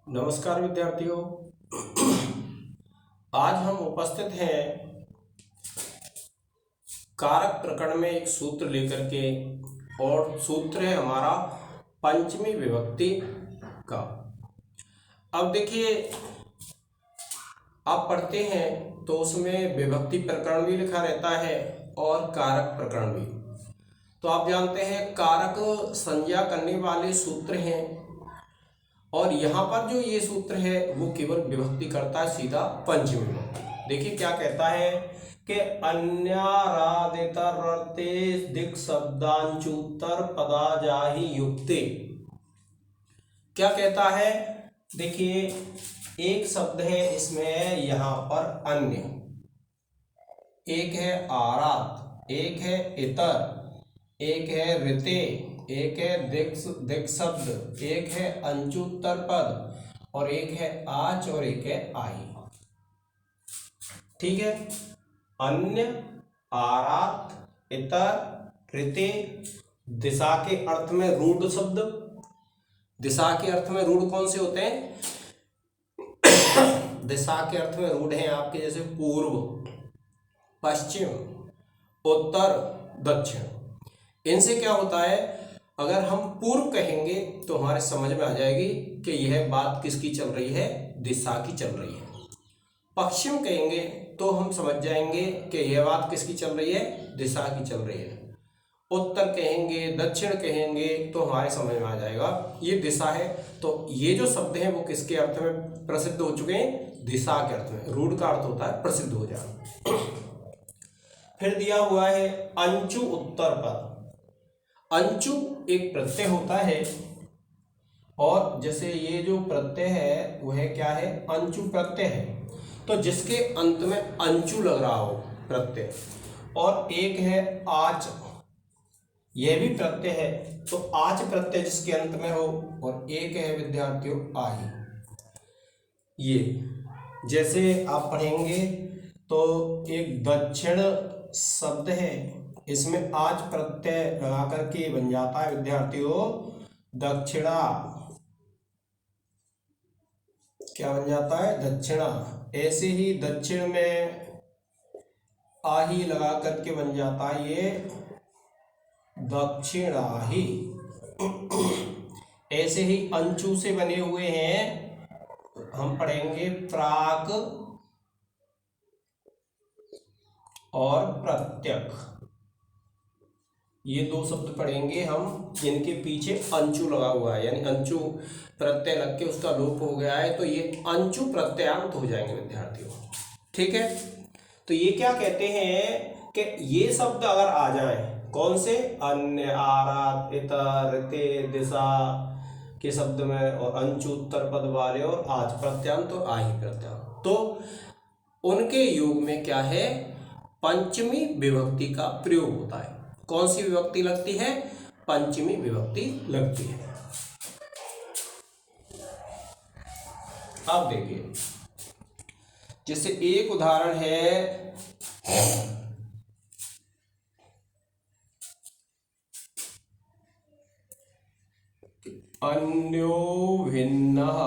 नमस्कार विद्यार्थियों। आज हम उपस्थित हैं कारक प्रकरण में एक सूत्र लेकर के, और सूत्र है हमारा पंचमी विभक्ति का। अब देखिए, आप पढ़ते हैं तो उसमें विभक्ति प्रकरण भी लिखा रहता है और कारक प्रकरण भी। तो आप जानते हैं कारक संज्ञा करने वाले सूत्र हैं, और यहाँ पर जो ये सूत्र है वो केवल विभक्ति करता है, सीधा पंचमी विभक्ति। देखिए क्या कहता है कि अन्यारादितरर्थे दिक् शब्दांचुतर पदा जाहि युक्ते। क्या कहता है, देखिए एक शब्द है इसमें यहाँ पर अन्य, एक है आरात, एक है इतर, एक है ऋते, एक है दिक् शब्द, एक है अंचुत्तर पद, और एक है आच, और एक है आई। ठीक है, अन्य, आरात, इतर, ऋते। दिशा के अर्थ में रूढ़ शब्द, दिशा के अर्थ में रूढ़ कौन से होते हैं? दिशा के अर्थ में रूढ़ हैं आपके जैसे पूर्व, पश्चिम, उत्तर, दक्षिण। इनसे क्या होता है, अगर हम पूर्व कहेंगे तो हमारे समझ में आ जाएगी कि यह बात किसकी चल रही है, दिशा की चल रही है। पश्चिम कहेंगे तो हम समझ जाएंगे कि यह बात किसकी चल रही है, दिशा की चल रही है। उत्तर कहेंगे, दक्षिण कहेंगे तो हमारे समझ में आ जाएगा ये दिशा है। तो ये जो शब्द हैं वो किसके अर्थ में प्रसिद्ध हो चुके हैं, दिशा के अर्थ में। रूढ़ का अर्थ होता है प्रसिद्ध हो जाना। फिर दिया हुआ है अंचु उत्तर पद। अंचु एक प्रत्यय होता है, और जैसे ये जो प्रत्यय है वह क्या है, अंचु प्रत्यय है। तो जिसके अंत में अंचु लग रहा हो प्रत्यय, और एक है आच, यह भी प्रत्यय है। तो आच प्रत्यय जिसके अंत में हो, और एक है विद्यार्थियों आही। ये जैसे आप पढ़ेंगे तो एक दक्षिण शब्द है, इसमें आज प्रत्यय लगा करके बन जाता है विद्यार्थियों दक्षिणा। क्या बन जाता है, दक्षिणा। ऐसे ही दक्षिण में आही लगा करके बन जाता है ये दक्षिणाही। ऐसे ही अंचु से बने हुए हैं, हम पढ़ेंगे प्राक और प्रत्यक। ये दो शब्द पढ़ेंगे हम जिनके पीछे अंचु लगा हुआ है, यानी अंचु प्रत्यय लग के उसका लोप हो गया है, तो ये अंचु प्रत्यांत हो जाएंगे विद्यार्थियों। ठीक है, तो ये क्या कहते हैं कि ये शब्द अगर आ जाए, कौन से, अन्य, आरात, इतर, ऋते, दिशा के शब्द में, और अंचु उत्तर पद वाले, और आज प्रत्यांत और आही प्रत्यांत, तो उनके योग में क्या है, पंचमी विभक्ति का प्रयोग होता है। कौन सी विभक्ति लगती है, पंचमी विभक्ति लगती है। अब देखिए, जैसे एक उदाहरण है, अन्यो भिन्नः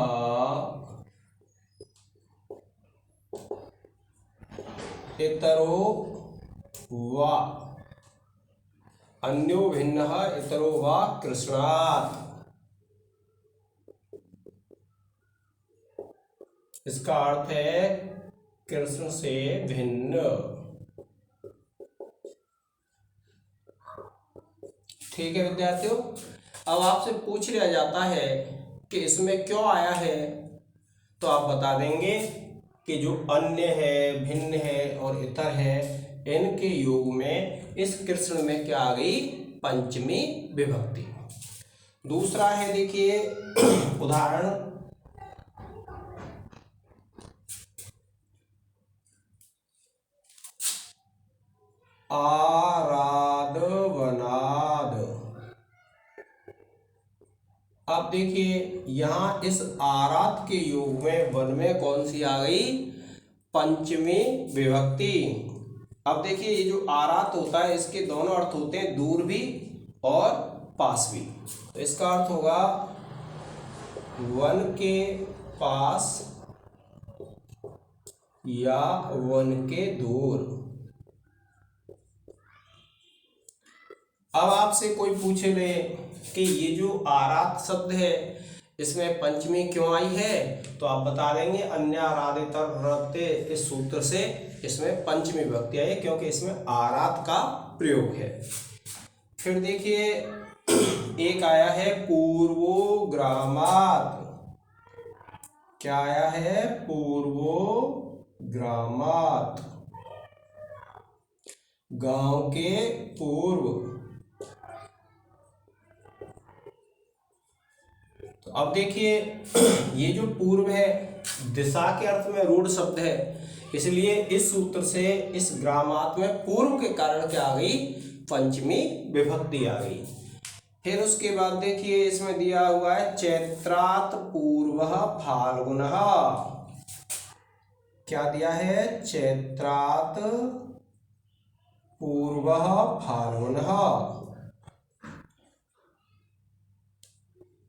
इतरो वा, अन्यो भिन्नः इतरो वा कृष्णात्। इसका अर्थ है कृष्ण से भिन्न। ठीक है विद्यार्थियों, अब आपसे पूछ लिया जाता है कि इसमें क्यों आया है, तो आप बता देंगे कि जो अन्य है, भिन्न है और इतर है, इनके योग में इस कृष्ण में क्या आ गई, पंचमी विभक्ति। दूसरा है, देखिए उदाहरण, आराध वनाद। अब देखिए यहां इस आराध के योग में वन में कौन सी आ गई, पंचमी विभक्ति। अब देखिए ये जो आराध होता है इसके दोनों अर्थ होते हैं, दूर भी और पास भी। तो इसका अर्थ होगा वन के पास या वन के दूर। अब आपसे कोई पूछे ले कि ये जो आरात शब्द है इसमें पंचमी क्यों आई है, तो आप बता देंगे अन्य आराधितर रहते, इस सूत्र से इसमें पंचमी विभक्ति आई है क्योंकि इसमें आरात का प्रयोग है। फिर देखिए एक आया है पूर्वोग्रामात। क्या आया है? पूर्वोग्रामात, गांव के पूर्व। तो अब देखिए ये जो पूर्व है दिशा के अर्थ में रूढ़ शब्द है, इसलिए इस सूत्र से इस ग्रामात में पूर्व के कारण क्या आ गई? पंचमी विभक्ति आ गई। फिर उसके बाद देखिए इसमें दिया हुआ है चैत्रात पूर्वः फाल्गुनः। क्या दिया है? चैत्रात पूर्वः फाल्गुनः।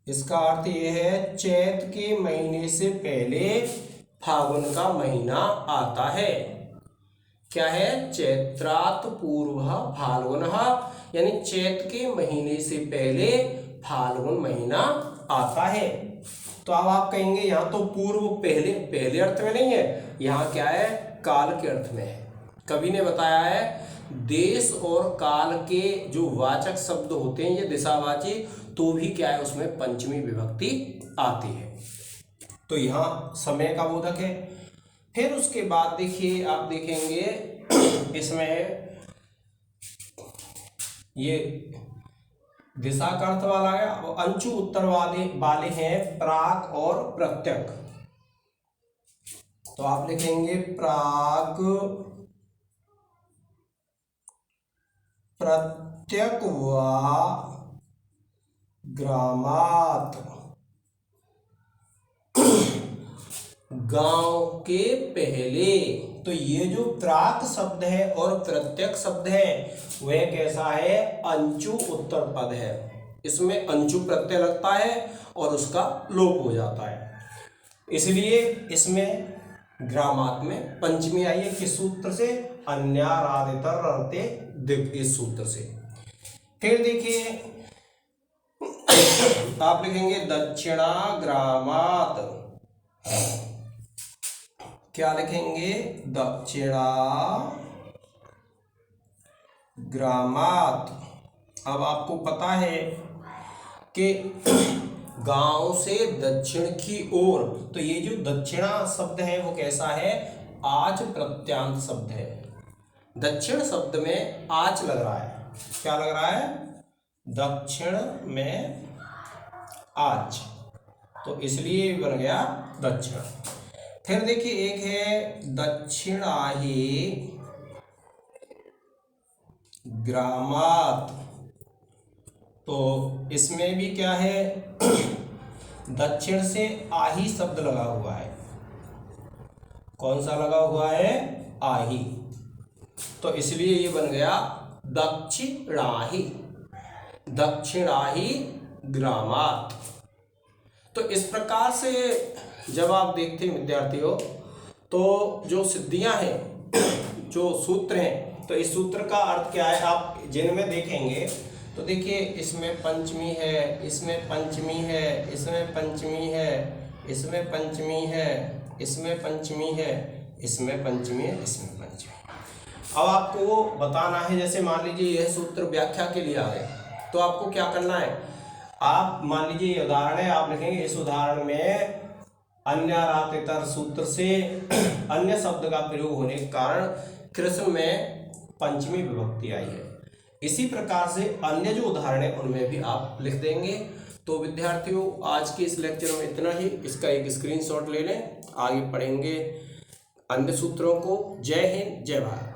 इसका अर्थ यह है चैत के महीने से पहले फागुन का महीना आता है। क्या है? चैत्रात पूर्वः फाल्गुनः, यानी चैत के महीने से पहले फाल्गुन महीना आता है। तो अब आप कहेंगे यहाँ तो पूर्व पहले पहले अर्थ में नहीं है, यहाँ क्या है? काल के अर्थ में है। कवि ने बताया है देश और काल के जो वाचक शब्द होते हैं ये दिशावाची, तो भी क्या है उसमें पंचमी विभक्ति आती है। तो यहाँ समय का बोधक है। फिर उसके बाद देखिए आप देखेंगे इसमें ये दिशा का अर्थ वाला है, अंशु उत्तर वाले हैं प्राक और प्रत्यक। तो आप लिखेंगे प्राक प्रत्यक व ग्रामात, गांव के पहले। तो ये जो प्राक शब्द है और प्रत्यक शब्द है वह कैसा है? अंशु उत्तर पद है। इसमें अंशु प्रत्यय लगता है और उसका लोप हो जाता है, इसलिए इसमें ग्रामात में पंचमी आई है। किस सूत्र से? अन्यारादितर रहते, इस सूत्र से। फिर देखिए आप लिखेंगे दक्षिणा ग्रामात। क्या लिखेंगे? दक्षिणा ग्रामात। अब आपको पता है कि गांव से दक्षिण की ओर, तो ये जो दक्षिणा शब्द है वो कैसा है? आच प्रत्यांत शब्द है। दक्षिण शब्द में आच लग रहा है। क्या लग रहा है? दक्षिण में आच, तो इसलिए बन गया दक्षिण। फिर देखिए एक है दक्षिणाही ग्रामात। तो इसमें भी क्या है? दक्षिण से आही शब्द लगा हुआ है। कौन सा लगा हुआ है? आही। तो इसलिए ये बन गया दक्षिणाही, दक्षिणाही ग्रामात। तो इस प्रकार से जब आप देखते हैं विद्यार्थियों, तो जो सिद्धियां हैं, जो सूत्र हैं, तो इस सूत्र का अर्थ क्या है आप जिनमें देखेंगे तो देखिए इसमें पंचमी है, इसमें पंचमी है, इसमें पंचमी है, इसमें पंचमी है, इसमें पंचमी है, इसमें पंचमी है, इसमें पंचमी। अब आपको वो बताना है, जैसे मान लीजिए यह सूत्र व्याख्या के लिए आ गए, तो आपको क्या करना है? आप मान लीजिए ये उदाहरण है, आप लिखेंगे इस उदाहरण में अन्यारातेतर सूत्र से अन्य शब्द का प्रयोग होने के कारण कृष्ण में पंचमी विभक्ति आई है। इसी प्रकार से अन्य जो उदाहरण है उनमें भी आप लिख देंगे। तो विद्यार्थियों आज के इस लेक्चर में इतना ही। इसका एक स्क्रीनशॉट ले लें, आगे पढ़ेंगे अन्य सूत्रों को। जय हिंद, जय भारत।